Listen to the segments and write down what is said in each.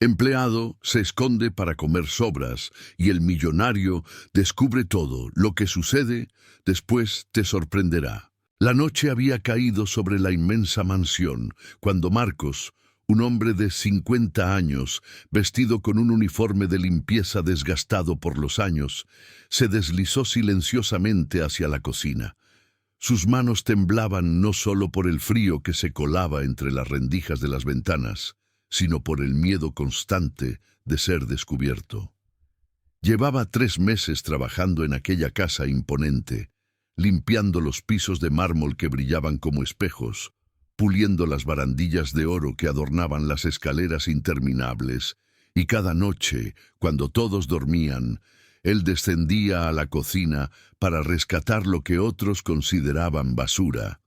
Empleado se esconde para comer sobras y el millonario descubre todo. Lo que sucede después te sorprenderá. La noche había caído sobre la inmensa mansión cuando Marcos, un hombre de 50 años, vestido con un uniforme de limpieza desgastado por los años, se deslizó silenciosamente hacia la cocina. Sus manos temblaban no solo por el frío que se colaba entre las rendijas de las ventanas, sino por el miedo constante de ser descubierto. Llevaba 3 meses trabajando en aquella casa imponente, limpiando los pisos de mármol que brillaban como espejos, puliendo las barandillas de oro que adornaban las escaleras interminables, y cada noche, cuando todos dormían, él descendía a la cocina para rescatar lo que otros consideraban basura: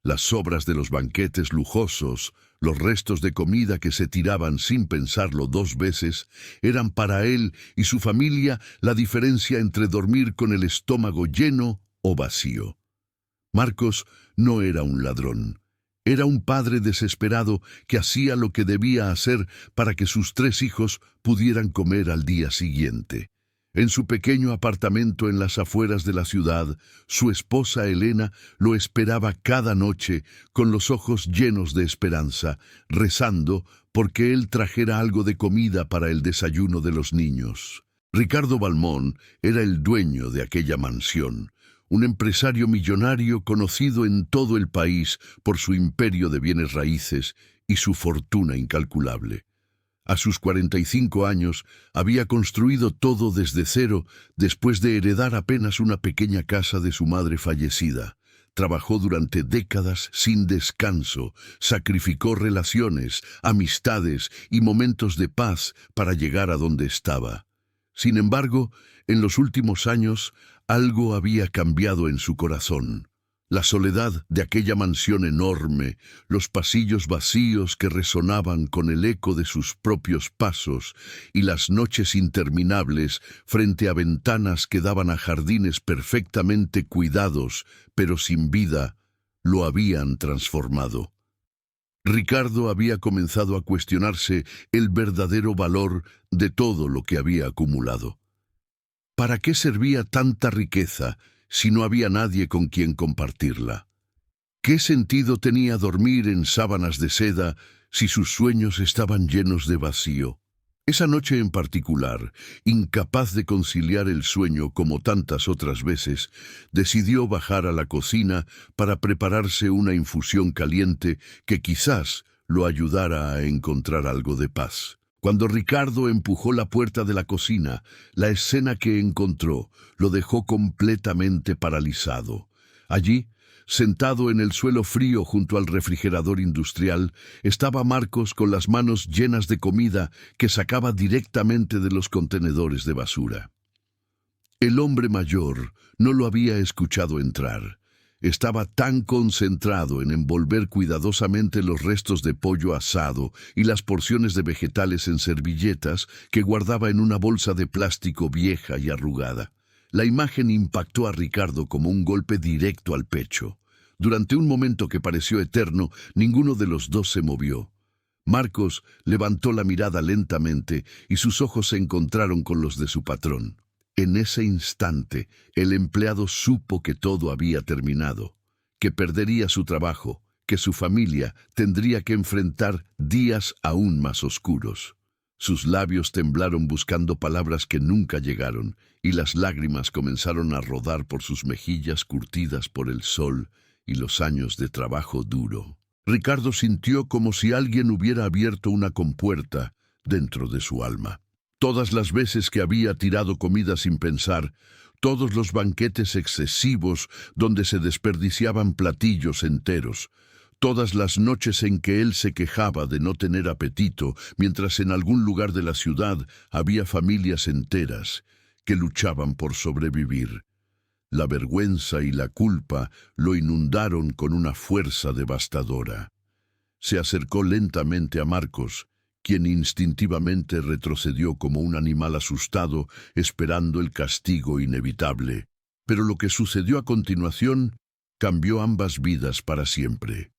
las sobras de los banquetes lujosos, los restos de comida que se tiraban sin pensarlo 2 veces, eran para él y su familia la diferencia entre dormir con el estómago lleno o vacío. Marcos no era un ladrón. Era un padre desesperado que hacía lo que debía hacer para que sus 3 hijos pudieran comer al día siguiente. En su pequeño apartamento en las afueras de la ciudad, su esposa Elena lo esperaba cada noche con los ojos llenos de esperanza, rezando porque él trajera algo de comida para el desayuno de los niños. Ricardo Balmón era el dueño de aquella mansión, un empresario millonario conocido en todo el país por su imperio de bienes raíces y su fortuna incalculable. A sus 45 años había construido todo desde cero después de heredar apenas una pequeña casa de su madre fallecida. Trabajó durante décadas sin descanso, sacrificó relaciones, amistades y momentos de paz para llegar a donde estaba. Sin embargo, en los últimos años, algo había cambiado en su corazón. La soledad de aquella mansión enorme, los pasillos vacíos que resonaban con el eco de sus propios pasos y las noches interminables frente a ventanas que daban a jardines perfectamente cuidados, pero sin vida, lo habían transformado. Ricardo había comenzado a cuestionarse el verdadero valor de todo lo que había acumulado. ¿Para qué servía tanta riqueza si no había nadie con quien compartirla? ¿Qué sentido tenía dormir en sábanas de seda si sus sueños estaban llenos de vacío? Esa noche en particular, incapaz de conciliar el sueño como tantas otras veces, decidió bajar a la cocina para prepararse una infusión caliente que quizás lo ayudara a encontrar algo de paz. Cuando Ricardo empujó la puerta de la cocina, la escena que encontró lo dejó completamente paralizado. Allí, sentado en el suelo frío junto al refrigerador industrial, estaba Marcos con las manos llenas de comida que sacaba directamente de los contenedores de basura. El hombre mayor no lo había escuchado entrar. Estaba tan concentrado en envolver cuidadosamente los restos de pollo asado y las porciones de vegetales en servilletas que guardaba en una bolsa de plástico vieja y arrugada. La imagen impactó a Ricardo como un golpe directo al pecho. Durante un momento que pareció eterno, ninguno de los dos se movió. Marcos levantó la mirada lentamente y sus ojos se encontraron con los de su patrón. En ese instante, el empleado supo que todo había terminado, que perdería su trabajo, que su familia tendría que enfrentar días aún más oscuros. Sus labios temblaron buscando palabras que nunca llegaron, y las lágrimas comenzaron a rodar por sus mejillas curtidas por el sol y los años de trabajo duro. Ricardo sintió como si alguien hubiera abierto una compuerta dentro de su alma. Todas las veces que había tirado comida sin pensar, todos los banquetes excesivos donde se desperdiciaban platillos enteros, todas las noches en que él se quejaba de no tener apetito, mientras en algún lugar de la ciudad había familias enteras que luchaban por sobrevivir. La vergüenza y la culpa lo inundaron con una fuerza devastadora. Se acercó lentamente a Marcos, quien instintivamente retrocedió como un animal asustado, esperando el castigo inevitable. Pero lo que sucedió a continuación cambió ambas vidas para siempre.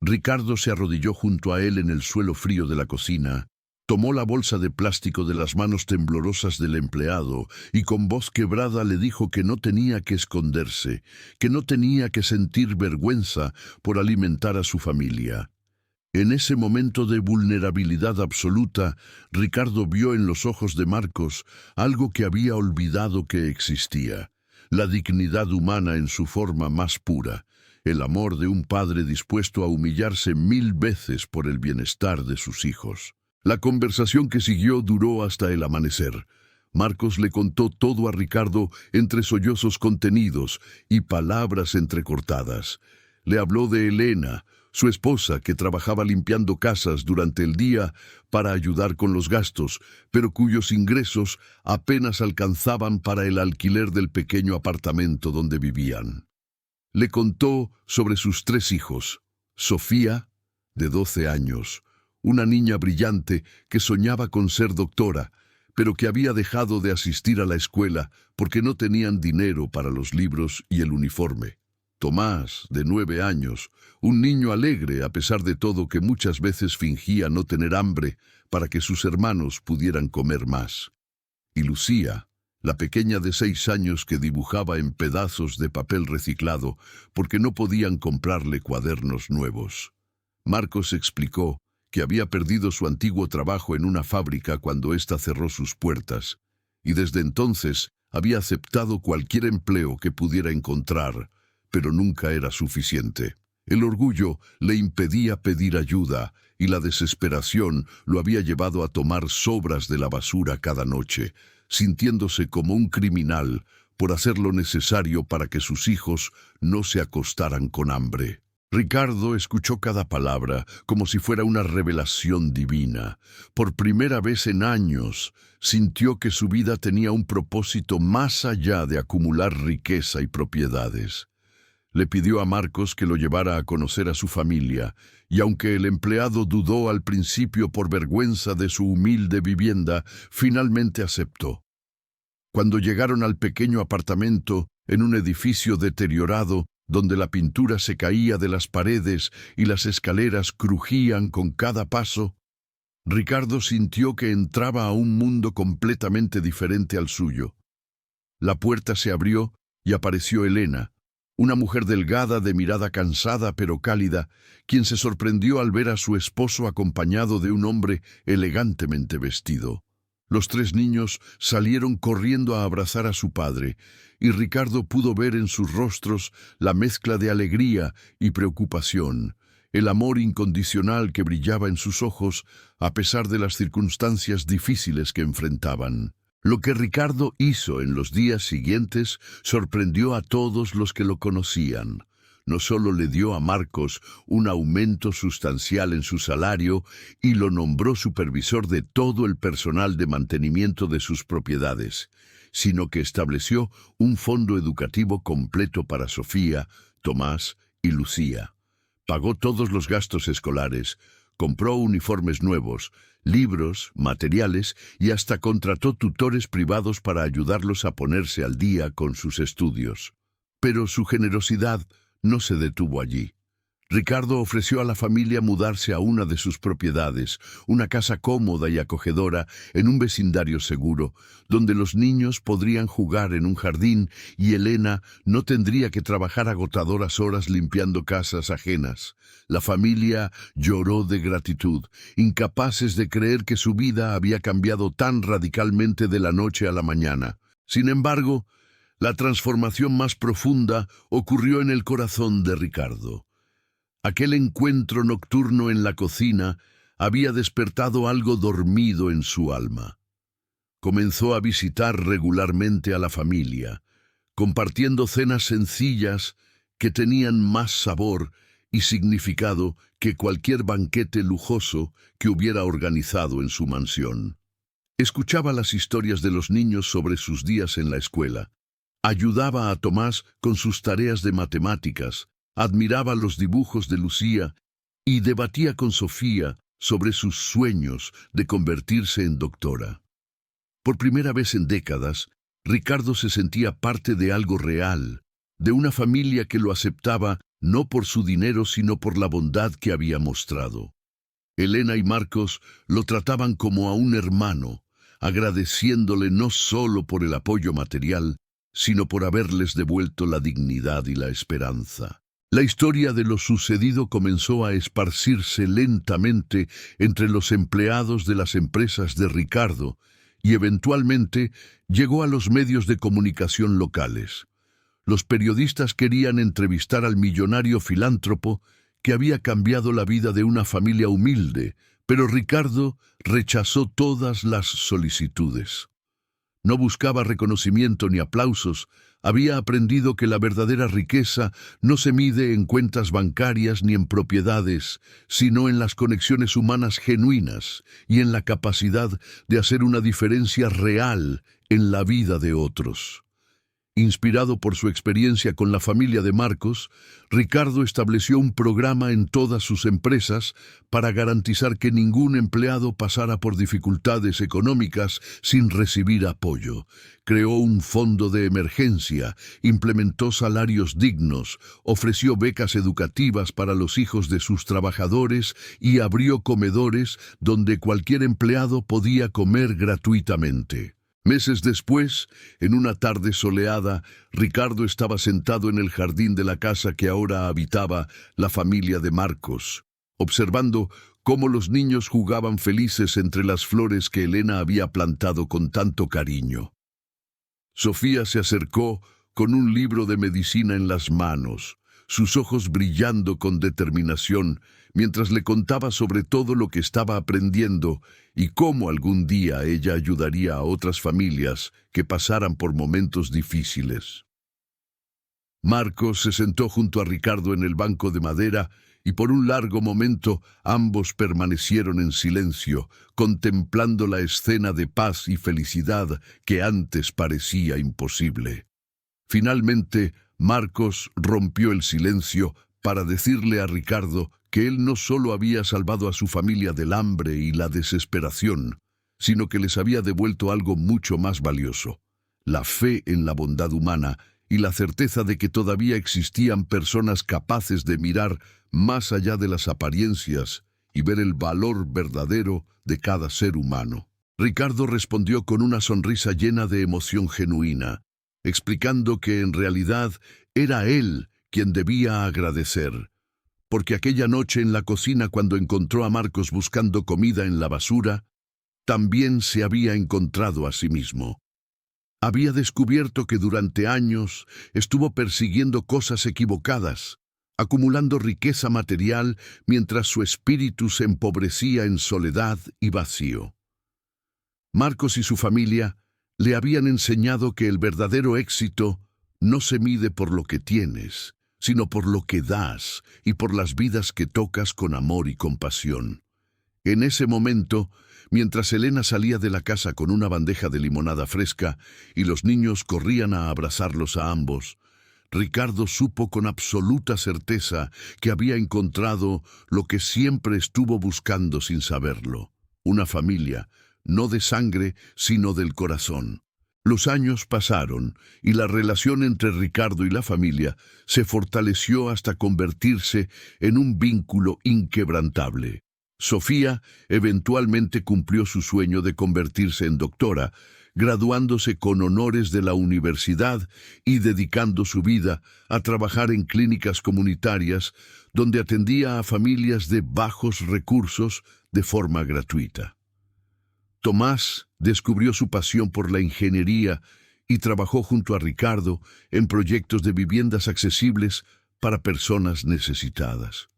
Ricardo se arrodilló junto a él en el suelo frío de la cocina, Tomó la bolsa de plástico de las manos temblorosas del empleado y con voz quebrada le dijo que no tenía que esconderse, que no tenía que sentir vergüenza por alimentar a su familia. En ese momento de vulnerabilidad absoluta, Ricardo vio en los ojos de Marcos algo que había olvidado que existía: la dignidad humana en su forma más pura, el amor de un padre dispuesto a humillarse 1000 veces por el bienestar de sus hijos. La conversación que siguió duró hasta el amanecer. Marcos le contó todo a Ricardo entre sollozos contenidos y palabras entrecortadas. Le habló de Elena, su esposa, que trabajaba limpiando casas durante el día para ayudar con los gastos, pero cuyos ingresos apenas alcanzaban para el alquiler del pequeño apartamento donde vivían. Le contó sobre sus 3 hijos: Sofía, de 12 años, una niña brillante que soñaba con ser doctora, pero que había dejado de asistir a la escuela porque no tenían dinero para los libros y el uniforme. Tomás, de 9 años, un niño alegre a pesar de todo, que muchas veces fingía no tener hambre para que sus hermanos pudieran comer más. Y Lucía, la pequeña de 6 años que dibujaba en pedazos de papel reciclado porque no podían comprarle cuadernos nuevos. Marcos explicó que había perdido su antiguo trabajo en una fábrica cuando ésta cerró sus puertas, y desde entonces había aceptado cualquier empleo que pudiera encontrar, pero nunca era suficiente. El orgullo le impedía pedir ayuda y la desesperación lo había llevado a tomar sobras de la basura cada noche, sintiéndose como un criminal por hacer lo necesario para que sus hijos no se acostaran con hambre. Ricardo escuchó cada palabra como si fuera una revelación divina. Por primera vez en años, sintió que su vida tenía un propósito más allá de acumular riqueza y propiedades. Le pidió a Marcos que lo llevara a conocer a su familia, y aunque el empleado dudó al principio por vergüenza de su humilde vivienda, finalmente aceptó. Cuando llegaron al pequeño apartamento, en un edificio deteriorado, donde la pintura se caía de las paredes y las escaleras crujían con cada paso, Ricardo sintió que entraba a un mundo completamente diferente al suyo. La puerta se abrió y apareció Elena, una mujer delgada de mirada cansada pero cálida, quien se sorprendió al ver a su esposo acompañado de un hombre elegantemente vestido. Los 3 niños salieron corriendo a abrazar a su padre, y Ricardo pudo ver en sus rostros la mezcla de alegría y preocupación, el amor incondicional que brillaba en sus ojos a pesar de las circunstancias difíciles que enfrentaban. Lo que Ricardo hizo en los días siguientes sorprendió a todos los que lo conocían. No solo le dio a Marcos un aumento sustancial en su salario y lo nombró supervisor de todo el personal de mantenimiento de sus propiedades, sino que estableció un fondo educativo completo para Sofía, Tomás y Lucía. Pagó todos los gastos escolares, compró uniformes nuevos, libros, materiales y hasta contrató tutores privados para ayudarlos a ponerse al día con sus estudios. Pero su generosidad no se detuvo allí. Ricardo ofreció a la familia mudarse a una de sus propiedades, una casa cómoda y acogedora en un vecindario seguro, donde los niños podrían jugar en un jardín y Elena no tendría que trabajar agotadoras horas limpiando casas ajenas. La familia lloró de gratitud, incapaces de creer que su vida había cambiado tan radicalmente de la noche a la mañana. Sin embargo, la transformación más profunda ocurrió en el corazón de Ricardo. Aquel encuentro nocturno en la cocina había despertado algo dormido en su alma. Comenzó a visitar regularmente a la familia, compartiendo cenas sencillas que tenían más sabor y significado que cualquier banquete lujoso que hubiera organizado en su mansión. Escuchaba las historias de los niños sobre sus días en la escuela, ayudaba a Tomás con sus tareas de matemáticas, admiraba los dibujos de Lucía y debatía con Sofía sobre sus sueños de convertirse en doctora. Por primera vez en décadas, Ricardo se sentía parte de algo real, de una familia que lo aceptaba no por su dinero sino por la bondad que había mostrado. Elena y Marcos lo trataban como a un hermano, agradeciéndole no solo por el apoyo material, sino por haberles devuelto la dignidad y la esperanza. La historia de lo sucedido comenzó a esparcirse lentamente entre los empleados de las empresas de Ricardo y eventualmente llegó a los medios de comunicación locales. Los periodistas querían entrevistar al millonario filántropo que había cambiado la vida de una familia humilde, pero Ricardo rechazó todas las solicitudes. No buscaba reconocimiento ni aplausos. Había aprendido que la verdadera riqueza no se mide en cuentas bancarias ni en propiedades, sino en las conexiones humanas genuinas y en la capacidad de hacer una diferencia real en la vida de otros. Inspirado por su experiencia con la familia de Marcos, Ricardo estableció un programa en todas sus empresas para garantizar que ningún empleado pasara por dificultades económicas sin recibir apoyo. Creó un fondo de emergencia, implementó salarios dignos, ofreció becas educativas para los hijos de sus trabajadores y abrió comedores donde cualquier empleado podía comer gratuitamente. Meses después, en una tarde soleada, Ricardo estaba sentado en el jardín de la casa que ahora habitaba la familia de Marcos, observando cómo los niños jugaban felices entre las flores que Elena había plantado con tanto cariño. Sofía se acercó con un libro de medicina en las manos, sus ojos brillando con determinación, mientras le contaba sobre todo lo que estaba aprendiendo y cómo algún día ella ayudaría a otras familias que pasaran por momentos difíciles. Marcos se sentó junto a Ricardo en el banco de madera y por un largo momento ambos permanecieron en silencio, contemplando la escena de paz y felicidad que antes parecía imposible. Finalmente, Marcos rompió el silencio para decirle a Ricardo que él no solo había salvado a su familia del hambre y la desesperación, sino que les había devuelto algo mucho más valioso: la fe en la bondad humana y la certeza de que todavía existían personas capaces de mirar más allá de las apariencias y ver el valor verdadero de cada ser humano. Ricardo respondió con una sonrisa llena de emoción genuina, explicando que en realidad era él quien debía agradecer, porque aquella noche en la cocina, cuando encontró a Marcos buscando comida en la basura, también se había encontrado a sí mismo. Había descubierto que durante años estuvo persiguiendo cosas equivocadas, acumulando riqueza material mientras su espíritu se empobrecía en soledad y vacío. Marcos y su familia le habían enseñado que el verdadero éxito no se mide por lo que tienes, sino por lo que das y por las vidas que tocas con amor y compasión. En ese momento, mientras Elena salía de la casa con una bandeja de limonada fresca y los niños corrían a abrazarlos a ambos, Ricardo supo con absoluta certeza que había encontrado lo que siempre estuvo buscando sin saberlo: una familia, no de sangre, sino del corazón. Los años pasaron y la relación entre Ricardo y la familia se fortaleció hasta convertirse en un vínculo inquebrantable. Sofía eventualmente cumplió su sueño de convertirse en doctora, graduándose con honores de la universidad y dedicando su vida a trabajar en clínicas comunitarias donde atendía a familias de bajos recursos de forma gratuita. Tomás descubrió su pasión por la ingeniería y trabajó junto a Ricardo en proyectos de viviendas accesibles para personas necesitadas.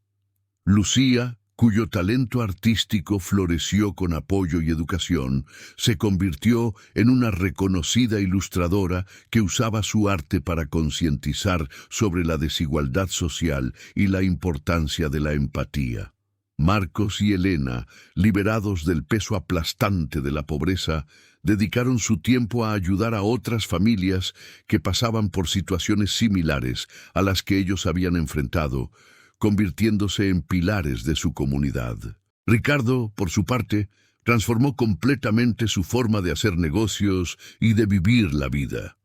Lucía, cuyo talento artístico floreció con apoyo y educación, se convirtió en una reconocida ilustradora que usaba su arte para concientizar sobre la desigualdad social y la importancia de la empatía. Marcos y Elena, liberados del peso aplastante de la pobreza, dedicaron su tiempo a ayudar a otras familias que pasaban por situaciones similares a las que ellos habían enfrentado, convirtiéndose en pilares de su comunidad. Ricardo, por su parte, transformó completamente su forma de hacer negocios y de vivir la vida.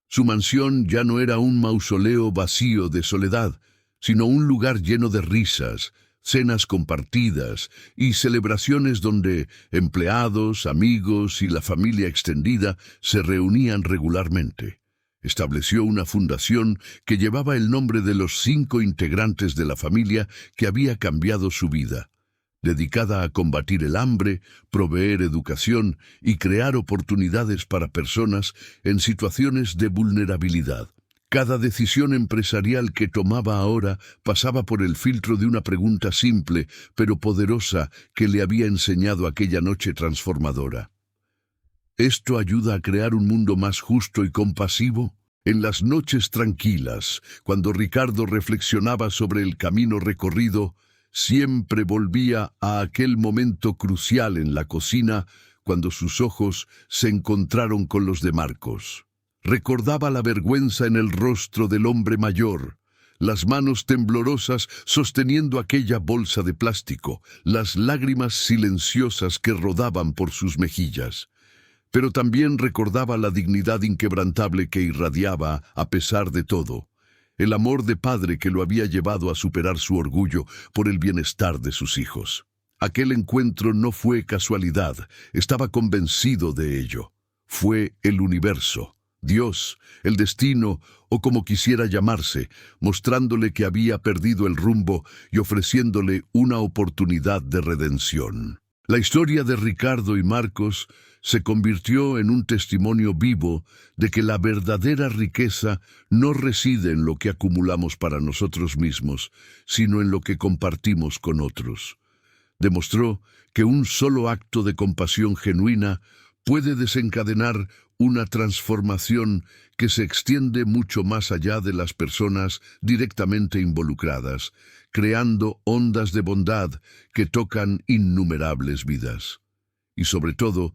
Su mansión ya no era un mausoleo vacío de soledad, sino un lugar lleno de risas, cenas compartidas y celebraciones donde empleados, amigos y la familia extendida se reunían regularmente. Estableció una fundación que llevaba el nombre de los 5 integrantes de la familia que había cambiado su vida, dedicada a combatir el hambre, proveer educación y crear oportunidades para personas en situaciones de vulnerabilidad. Cada decisión empresarial que tomaba ahora pasaba por el filtro de una pregunta simple pero poderosa que le había enseñado aquella noche transformadora. ¿Esto ayuda a crear un mundo más justo y compasivo? En las noches tranquilas, cuando Ricardo reflexionaba sobre el camino recorrido, siempre volvía a aquel momento crucial en la cocina cuando sus ojos se encontraron con los de Marcos. Recordaba la vergüenza en el rostro del hombre mayor, las manos temblorosas sosteniendo aquella bolsa de plástico, las lágrimas silenciosas que rodaban por sus mejillas. Pero también recordaba la dignidad inquebrantable que irradiaba a pesar de todo, el amor de padre que lo había llevado a superar su orgullo por el bienestar de sus hijos. Aquel encuentro no fue casualidad, estaba convencido de ello. Fue el universo, Dios, el destino, o como quisiera llamarse, mostrándole que había perdido el rumbo y ofreciéndole una oportunidad de redención. La historia de Ricardo y Marcos se convirtió en un testimonio vivo de que la verdadera riqueza no reside en lo que acumulamos para nosotros mismos, sino en lo que compartimos con otros. Demostró que un solo acto de compasión genuina puede desencadenar una transformación que se extiende mucho más allá de las personas directamente involucradas, creando ondas de bondad que tocan innumerables vidas. Y sobre todo,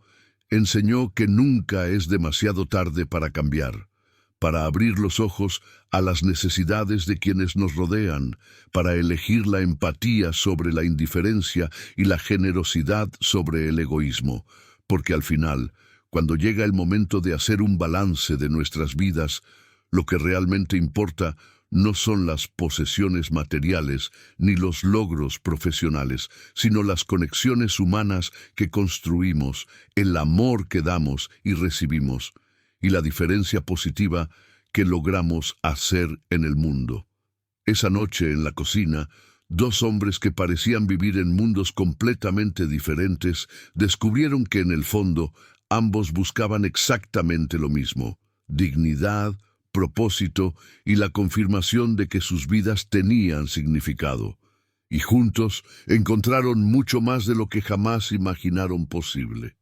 enseñó que nunca es demasiado tarde para cambiar, para abrir los ojos a las necesidades de quienes nos rodean, para elegir la empatía sobre la indiferencia y la generosidad sobre el egoísmo, porque al final, cuando llega el momento de hacer un balance de nuestras vidas, lo que realmente importa no son las posesiones materiales ni los logros profesionales, sino las conexiones humanas que construimos, el amor que damos y recibimos, y la diferencia positiva que logramos hacer en el mundo. Esa noche en la cocina, 2 hombres que parecían vivir en mundos completamente diferentes descubrieron que en el fondo ambos buscaban exactamente lo mismo: dignidad, propósito y la confirmación de que sus vidas tenían significado. Y juntos encontraron mucho más de lo que jamás imaginaron posible.